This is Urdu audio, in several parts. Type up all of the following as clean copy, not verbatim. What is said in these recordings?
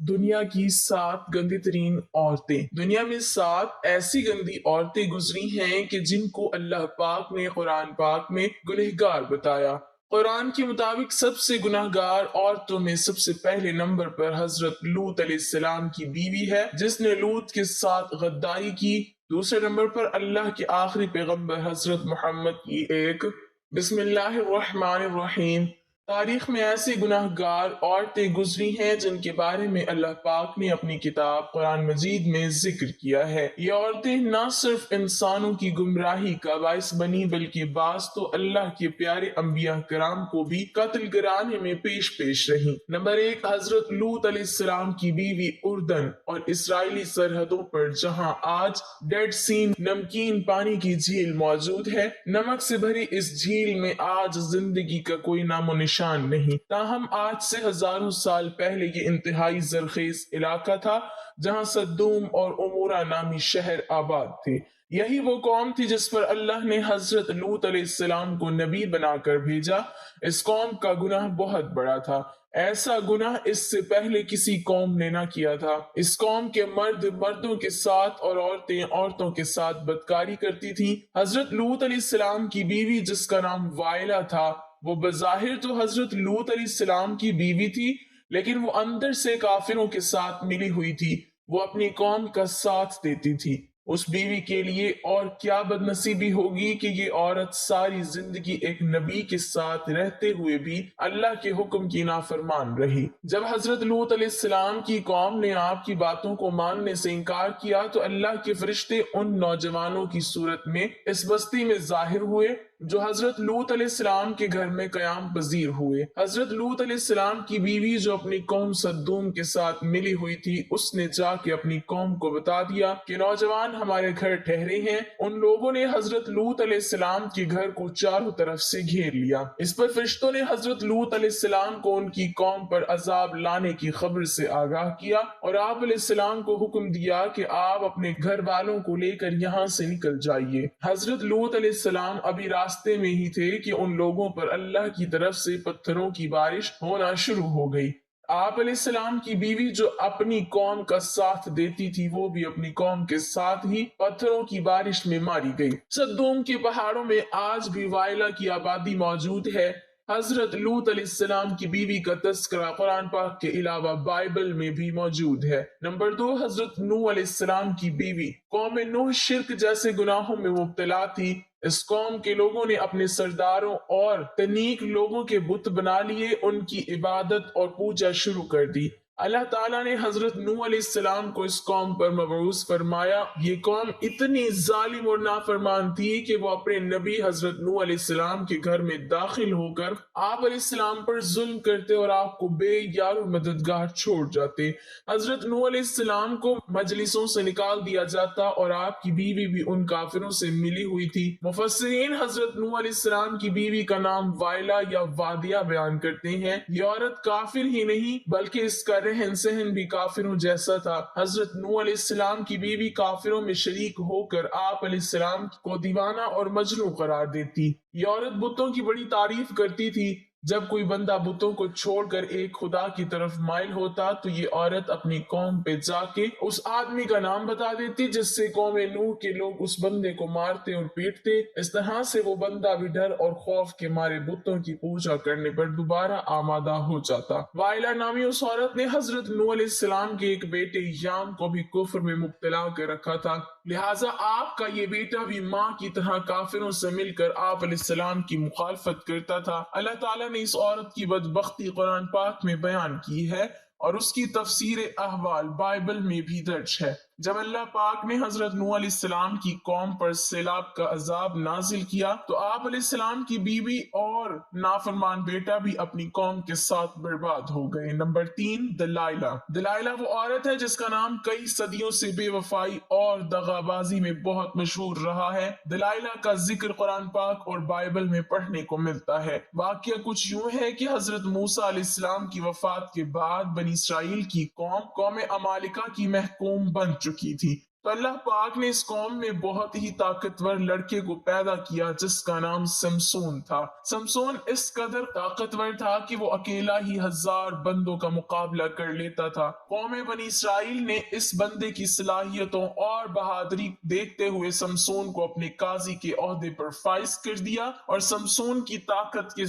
دنیا کی 7 گندی ترین عورتیں۔ دنیا میں 7 ایسی گندی عورتیں گزری ہیں کہ جن کو اللہ پاک نے قرآن پاک میں گنہگار بتایا۔ قرآن کے مطابق سب سے گناہگار عورتوں میں سب سے پہلے نمبر پر حضرت لوط علیہ السلام کی بیوی ہے، جس نے لوط کے ساتھ غداری کی۔ دوسرے نمبر پر اللہ کے آخری پیغمبر حضرت محمد کی ایک۔ بسم اللہ الرحمن الرحیم۔ تاریخ میں ایسی گناہگار عورتیں گزری ہیں جن کے بارے میں اللہ پاک نے اپنی کتاب قرآن مجید میں ذکر کیا ہے۔ یہ عورتیں نہ صرف انسانوں کی گمراہی کا باعث بنی بلکہ بعض تو اللہ کے پیارے انبیاء کرام کو بھی قتل کرانے میں پیش رہیں۔ نمبر 1، حضرت لوط علیہ السلام کی بیوی اردن اور اسرائیلی سرحدوں پر جہاں آج ڈیڈ سی نمکین پانی کی جھیل موجود ہے، نمک سے بھری اس جھیل میں آج زندگی کا کوئی نام و نشان نہیں، تاہم آج سے ہزاروں سال پہلے یہ انتہائی زرخیز علاقہ تھا جہاں صدوم اور عمورہ نامی شہر آباد تھے۔ یہی وہ قوم تھی جس پر اللہ نے حضرت لوط علیہ السلام کو نبی بنا کر بھیجا۔ اس قوم کا گناہ بہت بڑا تھا، ایسا گناہ اس سے پہلے کسی قوم نے نہ کیا تھا۔ اس قوم کے مرد مردوں کے ساتھ اور عورتیں عورتوں کے ساتھ بدکاری کرتی تھیں۔ حضرت لوط علیہ السلام کی بیوی جس کا نام وائلہ تھا، وہ بظاہر تو حضرت لوط علیہ السلام کی بیوی تھی، لیکن وہ اندر سے کافروں کے ساتھ ملی ہوئی تھی۔ وہ اپنی قوم کا ساتھ دیتی تھی۔ اس بیوی کے لیے اور کیا بد نصیبی ہوگی کہ یہ عورت ساری زندگی ایک نبی کے ساتھ رہتے ہوئے بھی اللہ کے حکم کی نافرمان رہی۔ جب حضرت لوط علیہ السلام کی قوم نے آپ کی باتوں کو ماننے سے انکار کیا تو اللہ کے فرشتے ان نوجوانوں کی صورت میں اس بستی میں ظاہر ہوئے جو حضرت لوط علیہ السلام کے گھر میں قیام پذیر ہوئے۔ حضرت لوط علیہ السلام کی بیوی جو اپنی قوم صدوم کے ساتھ ملی ہوئی تھی، اس نے جا کے اپنی قوم کو بتا دیا کہ نوجوان ہمارے گھر ٹھہرے ہیں۔ ان لوگوں نے حضرت لوط علیہ السلام کے گھر کو چاروں طرف سے گھیر لیا۔ اس پر فرشتوں نے حضرت لوط علیہ السلام کو ان کی قوم پر عذاب لانے کی خبر سے آگاہ کیا اور آپ علیہ السلام کو حکم دیا کہ آپ اپنے گھر والوں کو لے کر یہاں سے نکل جائیے۔ حضرت لوط علیہ السلام ابھی راستے میں ہی تھے کہ ان لوگوں پر اللہ کی طرف سے پتھروں کی بارش ہونا شروع ہو گئی۔ آپ علیہ السلام کی بیوی جو اپنی قوم کا ساتھ دیتی تھی، وہ بھی اپنی قوم کے ساتھ ہی پتھروں کی بارش میں ماری گئی۔ صدوم کے پہاڑوں میں آج بھی وائلہ کی آبادی موجود ہے۔ حضرت لوط علیہ السلام کی بیوی کا تذکرہ قرآن پاک کے علاوہ بائبل میں بھی موجود ہے۔ نمبر 2، حضرت نوح علیہ السلام کی بیوی۔ قوم نوح شرک جیسے گناہوں میں مبتلا تھی۔ اس قوم کے لوگوں نے اپنے سرداروں اور تنیک لوگوں کے بت بنا لیے، ان کی عبادت اور پوجا شروع کر دی۔ اللہ تعالیٰ نے حضرت نوح علیہ السلام کو اس قوم پر مبعوث فرمایا۔ یہ قوم اتنی ظالم اور نافرمان تھی کہ وہ اپنے نبی حضرت نوح علیہ السلام کے گھر میں داخل ہو کر آپ علیہ السلام پر ظلم کرتے اور آپ کو بے یار و مددگار چھوڑ جاتے۔ حضرت نوح علیہ السلام کو مجلسوں سے نکال دیا جاتا اور آپ کی بیوی بھی ان کافروں سے ملی ہوئی تھی۔ مفسرین حضرت نوح علیہ السلام کی بیوی کا نام وائلہ یا وادیہ بیان کرتے ہیں۔ یہ عورت کافر ہی نہیں بلکہ اس کا رہن سہن بھی کافروں جیسا تھا۔ حضرت نوح علیہ السلام کی بیوی کافروں میں شریک ہو کر آپ علیہ السلام کو دیوانہ اور مجنون قرار دیتی۔ یہ عورت بتوں کی بڑی تعریف کرتی تھی۔ جب کوئی بندہ بتوں کو چھوڑ کر ایک خدا کی طرف مائل ہوتا تو یہ عورت اپنی قوم پہ جا کے اس آدمی کا نام بتا دیتی جس سے قوم نوح کے لوگ اس بندے کو مارتے اور پیٹتے۔ اس طرح سے وہ بندہ بھی ڈر اور خوف کے مارے بتوں کی پوجا کرنے پر دوبارہ آمادہ ہو جاتا۔ وائلہ نامی اس عورت نے حضرت نوح علیہ السلام کے ایک بیٹے یام کو بھی کفر میں مبتلا کر رکھا تھا، لہٰذا آپ کا یہ بیٹا بھی ماں کی طرح کافروں سے مل کر آپ علیہ السلام کی مخالفت کرتا تھا۔ اللہ تعالیٰ نے اس عورت کی بدبختی قرآن پاک میں بیان کی ہے اور اس کی تفسیر احوال بائبل میں بھی درج ہے۔ جب اللہ پاک نے حضرت نوح علیہ السلام کی قوم پر سیلاب کا عذاب نازل کیا تو آپ علیہ السلام کی بیوی اور نافرمان بیٹا بھی اپنی قوم کے ساتھ برباد ہو گئے۔ نمبر 3، دلائلہ۔ دلائلہ وہ عورت ہے جس کا نام کئی صدیوں سے بے وفائی اور دغابازی میں بہت مشہور رہا ہے۔ دلائلہ کا ذکر قرآن پاک اور بائبل میں پڑھنے کو ملتا ہے۔ واقعہ کچھ یوں ہے کہ حضرت موسیٰ علیہ السلام کی وفات کے بعد بنی اسرائیل کی قوم عمالقہ کی محکوم بن چکی تھی۔ تو اللہ پاک نے اس قوم میں بہت ہی طاقتور لڑکے کو پیدا کیا جس کا نام سمسون تھا۔ سمسون اس قدر طاقتور تھا کہ وہ اکیلا ہی 1000 بندوں کا مقابلہ کر لیتا تھا۔ قوم بنی اسرائیل نے اس بندے کی صلاحیتوں اور بہادری دیکھتے ہوئے سمسون کو اپنے قاضی کے عہدے پر فائز کر دیا اور سمسون کی طاقت کے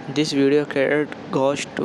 This video credit goes to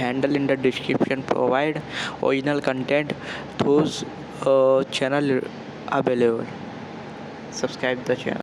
handle in the description. Provide original content through channel available. Subscribe the channel.